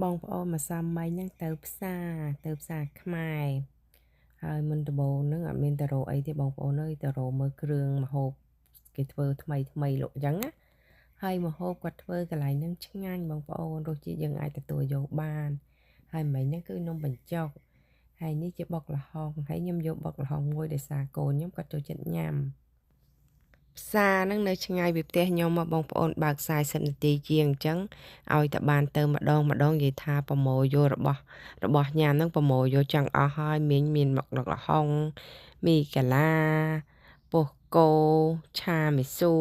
បងប្អូនម្សិលមិញហ្នឹងទៅផ្សារខ្មែរហើយមុនដំបូងហ្នឹងអត់មានទៅរកអីទេបងប្អូនអើយទៅរកមើលគ្រឿងម្ហូបគេធ្វើថ្មីលក់អញ្ចឹងណាហើយម្ហូបគាត់ធ្វើកន្លែងហ្នឹងឆ្ងាញ់បងប្អូនរសជាតិយើងអាចទទួលយកបានហើយមិញហ្នឹងគឺនំបញ្ចុកហើយនេះជាបុកល្ហុងហើយខ្ញុំយកបុកល្ហុងមួយដោយសារកូនខ្ញុំគាត់ចូលចិត្តញ៉ាំផ្សារហ្នឹងនៅឆ្ងាយពីផ្ទះខ្ញុំមកបងប្អូនបើក40នាទីជាងអញ្ចឹងឲ្យតែបានទៅម្ដងនិយាយថាប្រមូលយករបស់ញ៉ាំហ្នឹងប្រមូលយកចង់អស់ហើយមានមកល្ហុងមីកាឡាពោះគោឆាមីស៊ូ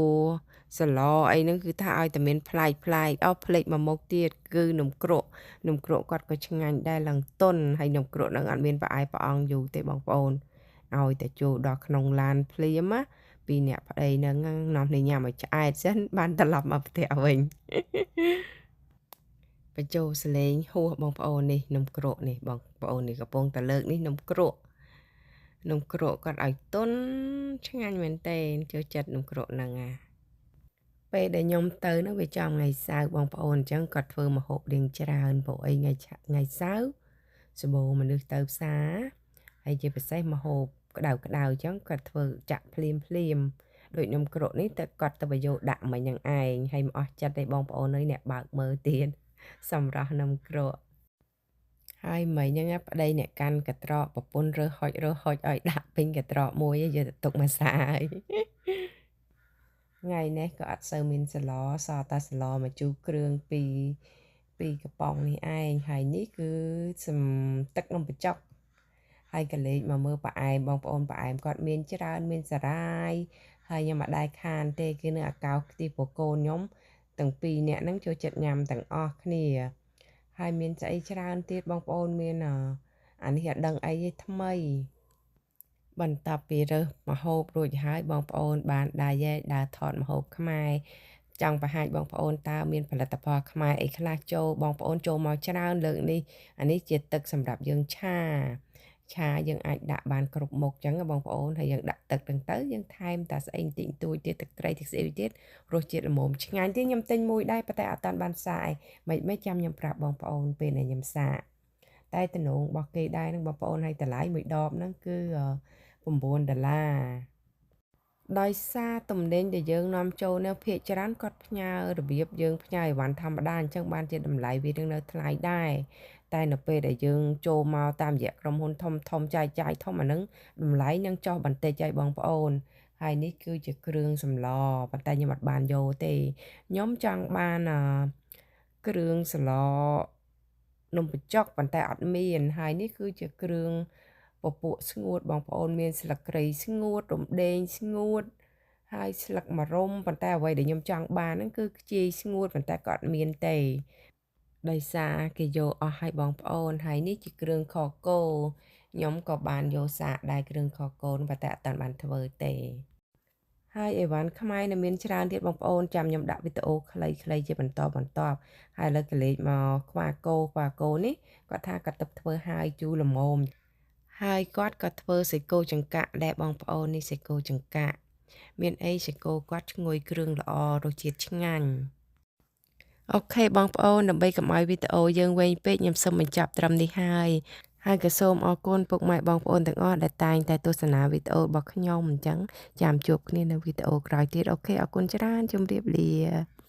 សឡអីហ្នឹងគឺថាឲ្យតែមានប្លែកភ្លេចមួយមុខទៀតគឺនំគ្រក់គាត់ក៏ឆ្ងាញ់ដែរឡើងតុនហើយនំគ្រក់ហ្នឹងអត់មានផ្អែមផ្អង់យូរទេបងប្អូនឲ្យតែចូលដល់ក្នុងឡានភ្លាមណាពីអ្នកប្តីហ្នឹងនាំគ្នាញ៉ាំឲ្យឆ្អែតសិនបានត្រឡប់មកផ្ទះវិញបញ្ចូលសលេងហួសបងប្អូននេះនំគ្រក់នេះបងប្អូននេះកំពុងតែលើកនេះនំគ្រក់គាត់ឲ្យតុនឆ្ងាញ់មែនតើចូលចិត្តនំគ្រក់ហ្នឹងពេលដែលខ្ញុំទៅហ្នឹងវាចំថ្ងៃសៅរ៍បងប្អូនអញ្ចឹងគាត់ធ្វើម្ហូបរៀងច្រើនព្រោះអីថ្ងៃសៅរ៍សម្បូរមនុស្សទៅផ្សារហើយជាពិសេសម្ហូបក្តៅអញ្ចឹងគាត់ធ្វើចាក់ភ្លាមដូចនំគ្រក់នេះទៅគាត់ទៅយកដាក់មិញហ្នឹងឯងហើយមិនអស់ចិត្តទេបងប្អូនអើយអ្នកបើកមើលទៀតសម្រាប់នំគ្រក់ហើយមិញហ្នឹងប្តីអ្នកកាន់កត្រកប្រពន្ធរើសហុចឲ្យដាក់ពេញកត្រកមួយយកទៅទុកមួយសាហើយថ្ងៃនេះក៏អត់សូវមានសឡសល់តែសឡមកជូរគ្រឿងពីកំប៉ុងនេះឯងហើយនេះគឺទឹកនំបញ្ចុកហើយកលេចមកមើលផ្អែមបងប្អូនផ្អែមគាត់មានច្រើនមានសារាយហើយខ្ញុំអត់ដែរខានទេគឺនៅអាកោខ្ទិះប្រកូនខ្ញុំទាំងពីរនាក់ហ្នឹងចូលចិត្តញ៉ាំទាំងអស់គ្នាហើយមានស្អីច្រើនទៀតបងប្អូនមានអានេះអត់ដឹងអីទេថ្មីបន្ទាប់ពីរើសម្ហូបរួចហើយបងប្អូនបានដើរថតម្ហូបខ្មែរចង់បង្ហាញបងប្អូនតើមានផលិតផលខ្មែរអីខ្លះចូលបងប្អូនចូលមកច្រើនលើកនេះអានេះជាទឹកសម្រាប់យើងឆាយើងអាចដាក់បានគ្រប់មុខចឹងបងប្អូនហើយយើងដាក់ទឹកហ្នឹងទៅយើងថែមតែស្អីបន្តិចបន្តួចទៀតទឹកត្រីទឹកស្អីទៀតរសជាតិល្មមឆ្ងាញ់ទេខ្ញុំទិញមួយដែរប៉ុន្តែអត់តាន់បានសាកមិនចាំខ្ញុំប្រាប់បងប្អូនពេលដែលខ្ញុំសាកតែតំណងរបស់គេដែរហ្នឹងបងប្អូនហើយតម្លៃមួយដបហ្នឹងគឺ$9ដោយសារទំនិញដែលយើងនាំចូលនៅភាគច្រើនគាត់ផ្ញើរបៀបយើងផ្ញើអីវ៉ាន់ធម្មតាអញ្ចឹងបានជាតម្លៃវានឹងនៅថ្លៃដែរតែនៅពេលដែលយើងចូលមកតាមរយៈក្រុមហ៊ុនធំចាយធំអាហ្នឹងតម្លៃនឹងចុះបន្តិចហើយបងប្អូនហើយនេះគឺជាគ្រឿងសម្លប៉ុន្តែខ្ញុំអត់បានយកទេខ្ញុំចង់បានគ្រឿងសម្លនំបញ្ចុកប៉ុន្តែអត់មានហើយនេះគឺជាគ្រឿងពពួកស្ងួតបងប្អូនមានស្លឹកគ្រៃស្ងួតរំដេងស្ងួតហើយស្លឹកម្រុំប៉ុន្តែអ្វីដែលខ្ញុំចង់បានហ្នឹងគឺខ្ជាយស្ងួតប៉ុន្តែក៏អត់មានទេដោយសារគេយកអស់ឲ្យបងប្អូនហើយនេះជាគ្រឿងខគោខ្ញុំក៏បានយកសាកដែរគ្រឿងខគោប៉ុន្តែអត់តាន់បានធ្វើទេហើយអីវ៉ាន់ខ្មែរនៅមានច្រើនទៀតបងប្អូនចាំខ្ញុំដាក់វីដេអូខ្លីៗជាបន្តហើយឥឡូវក៏លេចមកខ្វាគោនេះគាត់ថាគាត់ទៅធ្វើហើយជូរល្មមហើយគាត់ក៏ធ្វើសាច់គោចង្កាក់ដែរបងប្អូននេះសាច់គោចង្កាក់មានអីសាច់គោគាត់ឈ្ងុយគ្រឿងល្អរសជាតិឆ្ងាញ់អូខេបងប្អូនដើម្បីកុំឲ្យវីដេអូយើងវែងពេកខ្ញុំសូមបញ្ចប់ត្រឹមនេះហើយក៏សូមអរគុណពុកម៉ែបងប្អូនទាំងអស់ដែលតែងតែទស្សនាវីដេអូរបស់ខ្ញុំអញ្ចឹងចាំជួបគ្នានៅវីដេអូក្រោយទៀតអូខេអរគុណច្រើនជម្រាបលា